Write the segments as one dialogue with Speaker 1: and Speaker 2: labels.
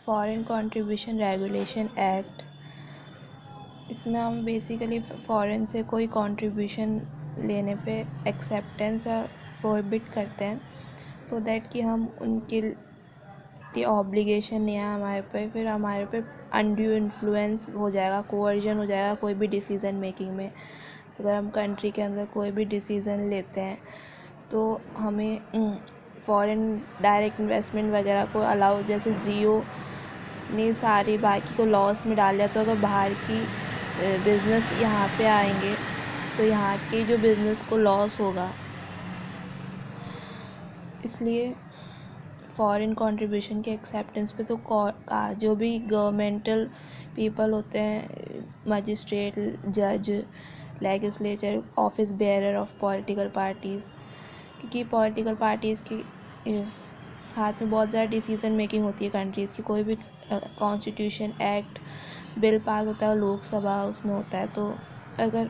Speaker 1: Foreign contribution regulation act, इसमें हम basically foreign से कोई कंट्रीब्यूशन लेने पे एक्सेप्टेंस या प्रोहिबिट करते हैं, सो दैट कि हम उनके लिए ऑब्लिगेशन नहीं है हमारे पे, फिर हमारे पे अनड्यू इन्फ्लुएंस हो जाएगा, कोवर्जन हो जाएगा कोई भी डिसीज़न मेकिंग में। अगर हम कंट्री के अंदर कोई भी डिसीज़न लेते हैं तो हमें फॉरेन डायरेक्ट इन्वेस्टमेंट वगैरह को अलाउ, जैसे जियो ने सारी बाकी को लॉस में डाल दिया, तो अगर बाहर की बिज़नेस यहाँ पे आएंगे तो यहाँ के जो बिज़नेस को लॉस होगा। इसलिए फॉरेन कंट्रीब्यूशन के एक्सेप्टेंस पे तो जो भी गवर्नमेंटल पीपल होते हैं, मजिस्ट्रेट, जज, legislature, office bearer of political parties, क्योंकि पॉलिटिकल पार्टीज़ की हाथ में बहुत ज़्यादा डिसीज़न मेकिंग होती है कंट्रीज़ की। कोई भी कॉन्स्टिट्यूशन एक्ट बिल पास होता है, लोकसभा उसमें होता है, तो अगर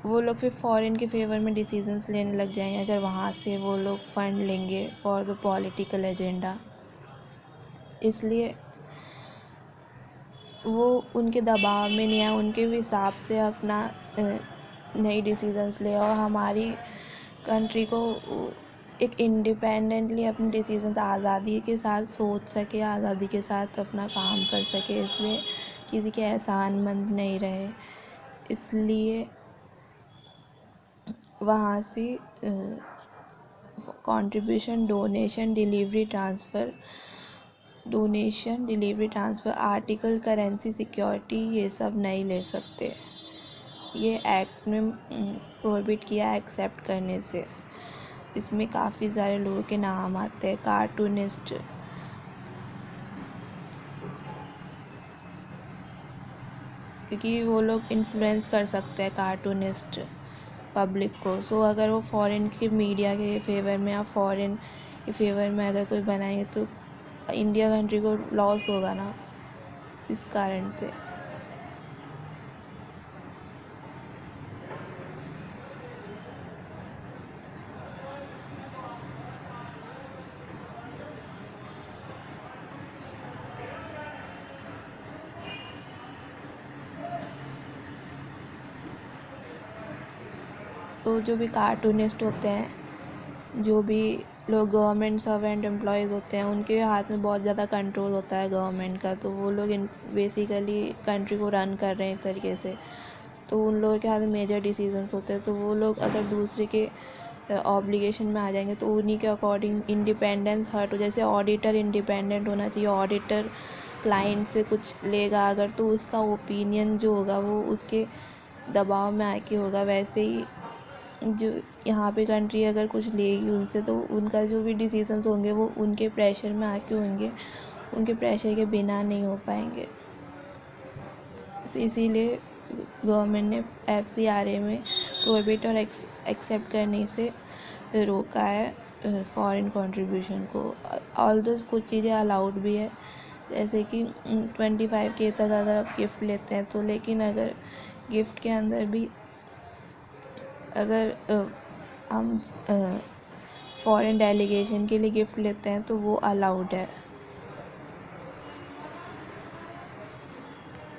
Speaker 1: वो लोग फिर फॉरेन के फेवर में डिसीजंस लेने लग जाएंगे, अगर वहाँ से वो लोग फंड लेंगे फॉर द पॉलिटिकल एजेंडा। इसलिए वो उनके दबाव में नहीं है, उनके हिसाब से अपना नई डिसीजंस ले और हमारी कंट्री को एक इंडिपेंडेंटली अपने डिसीजंस आज़ादी के साथ सोच सके, आज़ादी के साथ अपना काम कर सके, इसलिए किसी के एहसानमंद नहीं रहे। इसलिए वहाँ से contribution, donation, delivery, transfer, article, currency, security, ये सब नहीं ले सकते। ये एक्ट में प्रोहिबिट किया एक्सेप्ट करने से। इसमें काफ़ी सारे लोगों के नाम आते हैं, कार्टूनिस्ट, क्योंकि वो लोग इन्फ्लुएंस कर सकते हैं कार्टूनिस्ट पब्लिक को। सो अगर वो फॉरेन के मीडिया के फेवर में या फॉरेन के फेवर में अगर कोई बनाएंगे तो इंडिया कंट्री को लॉस होगा ना, इस कारण से। तो जो भी कार्टूनिस्ट होते हैं, जो भी लोग गवर्नमेंट सर्वेंट एम्प्लॉयज़ होते हैं, उनके हाथ में बहुत ज़्यादा कंट्रोल होता है गवर्नमेंट का, तो वो लोग बेसिकली कंट्री को रन कर रहे हैं एक तरीके से। तो उन लोगों के हाथ में मेजर डिसीजंस होते हैं, तो वो लोग अगर दूसरे के ऑब्लिगेशन में आ जाएंगे तो उन्हीं के अकॉर्डिंग इंडिपेंडेंस हर्ट हो। जैसे ऑडिटर इंडिपेंडेंट होना चाहिए, ऑडिटर क्लाइंट से कुछ लेगा अगर तो उसका ओपिनियन जो होगा वो उसके दबाव में आके होगा। वैसे ही जो यहाँ पे कंट्री अगर कुछ लेगी उनसे तो उनका जो भी डिसीजंस होंगे वो उनके प्रेशर में आके होंगे, उनके प्रेशर के बिना नहीं हो पाएंगे। इसीलिए गवर्नमेंट ने FCRA में प्रोहिबिट और एक्सेप्ट करने से रोका है फॉरेन कंट्रीब्यूशन को। ऑल्दो कुछ चीज़ें अलाउड भी है, जैसे कि 25K तक अगर आप गिफ्ट लेते हैं तो, लेकिन अगर गिफ्ट के अंदर भी अगर हम फॉरेन डेलीगेशन के लिए गिफ्ट लेते हैं तो वो अलाउड है।